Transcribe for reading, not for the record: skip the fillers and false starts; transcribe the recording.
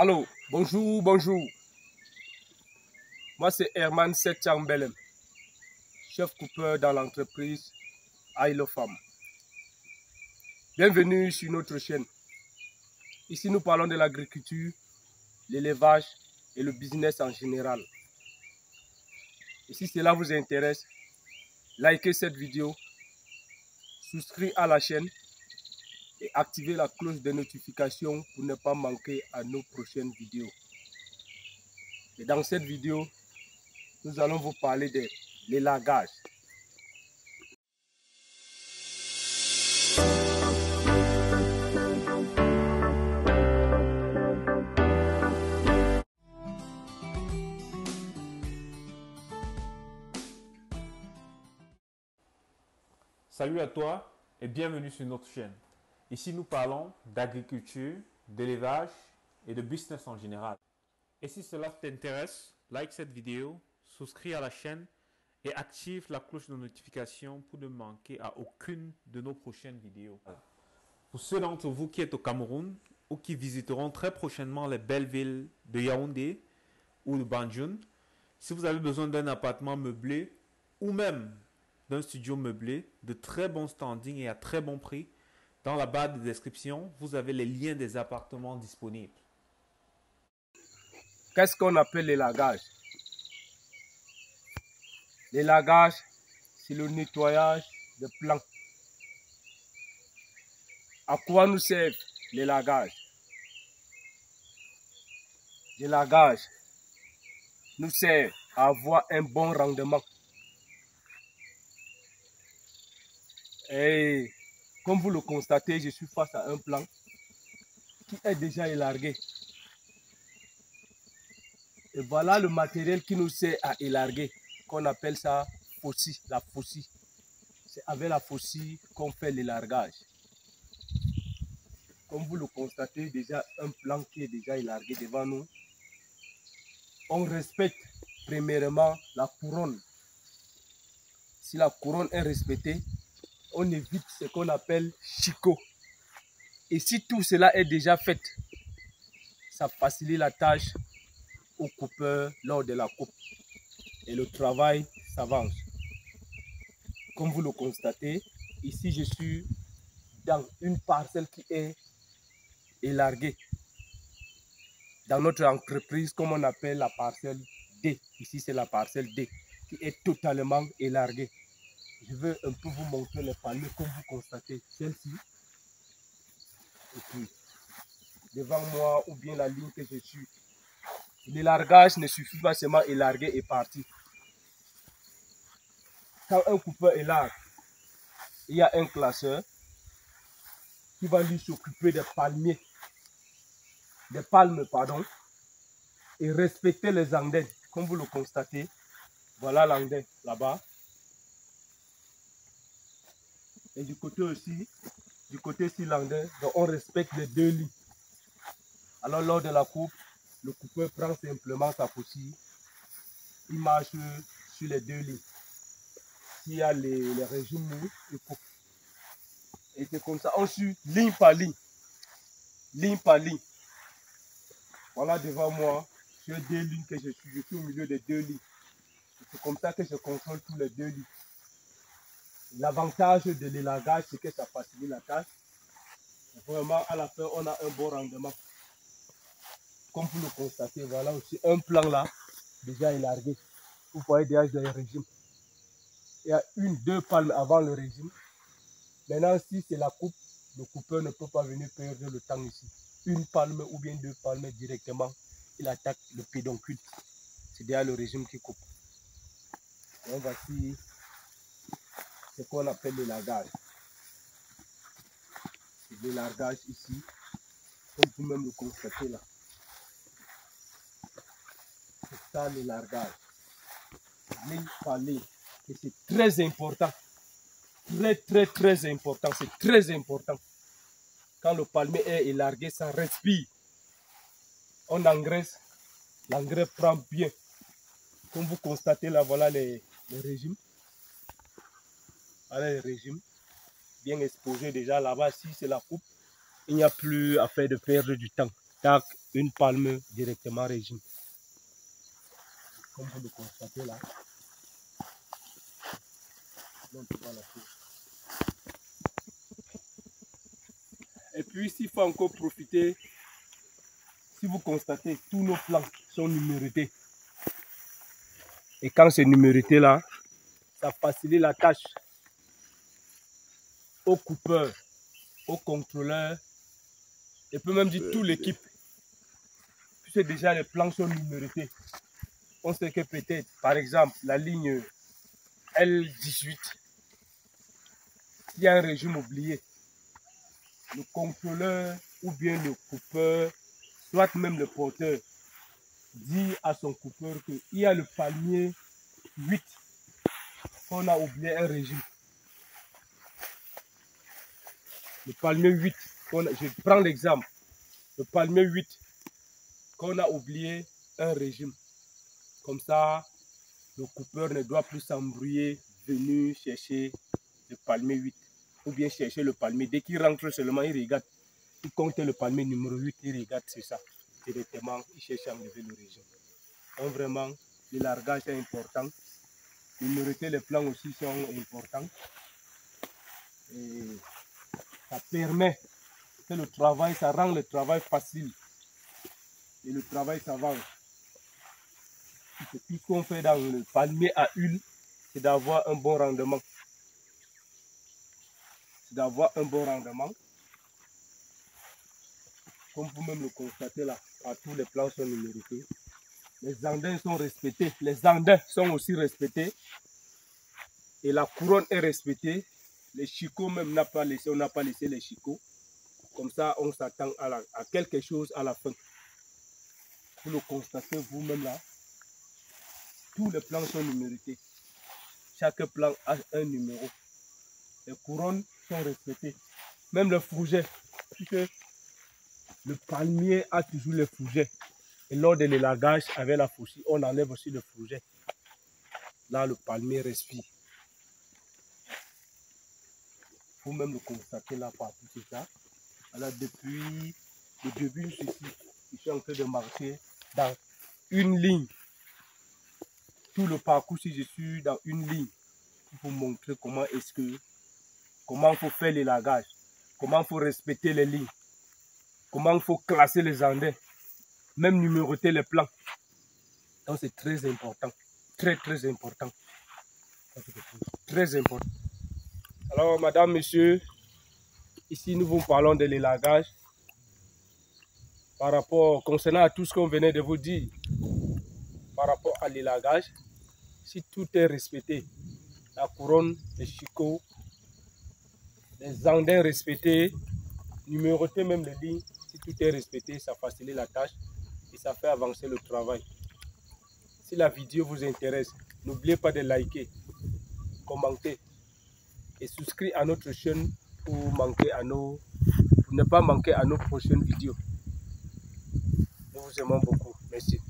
Allô, bonjour, bonjour. Moi, c'est Herman Setchambelem, chef coupeur dans l'entreprise Ailo Farm. Bienvenue sur notre chaîne. Ici, nous parlons de l'agriculture, l'élevage et le business en général. Et si cela vous intéresse, likez cette vidéo, souscrivez à la chaîne et activez la cloche de notification pour ne pas manquer à nos prochaines vidéos. Et dans cette vidéo, nous allons vous parler de l'élagage. Salut à toi et bienvenue sur notre chaîne. Ici, nous parlons d'agriculture, d'élevage et de business en général. Et si cela t'intéresse, like cette vidéo, souscris à la chaîne et active la cloche de notification pour ne manquer à aucune de nos prochaines vidéos. Pour ceux d'entre vous qui êtes au Cameroun ou qui visiteront très prochainement les belles villes de Yaoundé ou de Banjul, si vous avez besoin d'un appartement meublé ou même d'un studio meublé de très bon standing et à très bon prix, dans la barre de description, vous avez les liens des appartements disponibles. Qu'est-ce qu'on appelle l'élagage? L'élagage, c'est le nettoyage des plants. À quoi nous sert l'élagage? L'élagage nous sert à avoir un bon rendement. Et comme vous le constatez, je suis face à un plant qui est déjà élargué. Et voilà le matériel qui nous sert à élarguer, qu'on appelle ça faucille, la faucille. C'est avec la faucille qu'on fait l'élargage. Comme vous le constatez, déjà un plant qui est déjà élargué devant nous. On respecte premièrement la couronne. Si la couronne est respectée, on évite ce qu'on appelle chicot. Et si tout cela est déjà fait, ça facilite la tâche au coupeur lors de la coupe. Et le travail s'avance. Comme vous le constatez, ici je suis dans une parcelle qui est élarguée. Dans notre entreprise, comme on appelle la parcelle D. Ici c'est la parcelle D qui est totalement élarguée. Je veux un peu vous montrer les palmiers comme vous constatez. Celle-ci. Et puis, devant moi ou bien la ligne que je suis. L'élargage ne suffit pas seulement élarguer et partir. Quand un coupeur élargue, il y a un classeur qui va lui s'occuper des palmiers, des palmes, pardon, et respecter les andaines. Comme vous le constatez, voilà l'andaine là-bas. Et du côté aussi, l'andaine, on respecte les deux lits. Alors lors de la coupe, le coupeur prend simplement sa faucille, il marche sur les deux lits. S'il y a les régimes mous, il coupe. Et c'est comme ça, on suit ligne par ligne. Ligne par ligne. Voilà devant moi, sur deux lignes que je suis au milieu des deux lignes. C'est comme ça que je contrôle tous les deux lignes. L'avantage de l'élagage, c'est que ça facilite la tâche. Vraiment, à la fin, on a un bon rendement. Comme vous le constatez, voilà aussi un plan là, déjà élargué. Vous voyez déjà le régime. Il y a une, deux palmes avant le régime. Maintenant, si c'est la coupe, le coupeur ne peut pas venir perdre le temps ici. Une palme ou bien deux palmes directement, il attaque le pédoncule. C'est déjà le régime qui coupe. Donc voici ce qu'on appelle l'élagage. C'est l'élagage ici, comme vous-même le constatez là. C'est ça l'élagage. Ligne par ligne. Et c'est très important. Très important. C'est très important. Quand le palmier est élargué, ça respire. On engraisse. L'engrais prend bien. Comme vous constatez là, voilà les régimes. Voilà les régimes. Bien exposés déjà là-bas. Si c'est la coupe, il n'y a plus à faire de perdre du temps. tac, une palme directement régime. Comme vous le constatez là. Donc, voilà. Et puis, s'il faut encore profiter, si vous constatez, tous nos plans sont numérotés. Et quand c'est numéroté là, ça facilite la tâche au coupeur, au contrôleur, et peut même dire toute l'équipe. Puisque déjà les plans sont numérotés. On sait que peut-être, par exemple, la ligne L18, il y a un régime oublié. Le contrôleur ou bien le coupeur, soit même le porteur, dit à son coupeur qu'il y a le palmier 8 qu'on a oublié un régime. Le palmier 8, je prends l'exemple, le palmier 8 qu'on a oublié un régime. Comme ça, le coupeur ne doit plus s'embrouiller, venir chercher le palmier 8 ou bien chercher le palmier. Dès qu'il rentre seulement, il regarde, il compte le palmier numéro 8, il regarde, c'est ça. Directement, il cherche à enlever le régime. Donc vraiment, le largage est important. Numéroter les plans aussi sont importants. Et ça permet que le travail, ça rend le travail facile. Et le travail s'avance. Tout ce qu'on fait dans le palmier à huile, c'est d'avoir un bon rendement. C'est d'avoir un bon rendement. Comme vous-même le constatez là, tous les plans sont numérotés. Les andins sont respectés. Les andins sont aussi respectés. Et la couronne est respectée. Les chicots même n'a pas laissé, on n'a pas laissé les chicots. Comme ça, on s'attend à quelque chose à la fin. Vous le constatez vous-même là. Tous les plans sont numérotés. Chaque plan a un numéro. Les couronnes sont respectées. Même le fourget, puisque le palmier a toujours le fourget. Et lors de l'élagage avec la faucille, on enlève aussi le fourget. Là, le palmier respire. Vous-même le constatez là partout, c'est ça. Alors, depuis le début jusqu'ici, je suis en train de marcher dans une ligne. Tout le parcours, si je suis dans une ligne, pour vous montrer comment il faut faire l'élagage, comment il faut respecter les lignes, comment il faut classer les andins, même numéroter les plans. Donc c'est très important, très important. Très important. Alors madame, monsieur, ici nous vous parlons de l'élagage par rapport, concernant à tout ce qu'on venait de vous dire, par rapport à l'élagage, si tout est respecté, la couronne, les chicots, les andins respectés, numéroter même les lignes, si tout est respecté, ça facilite la tâche et ça fait avancer le travail. Si la vidéo vous intéresse, n'oubliez pas de liker, commenter et souscrire à notre chaîne pour ne pas manquer à nos prochaines vidéos. Nous vous aimons beaucoup. Merci.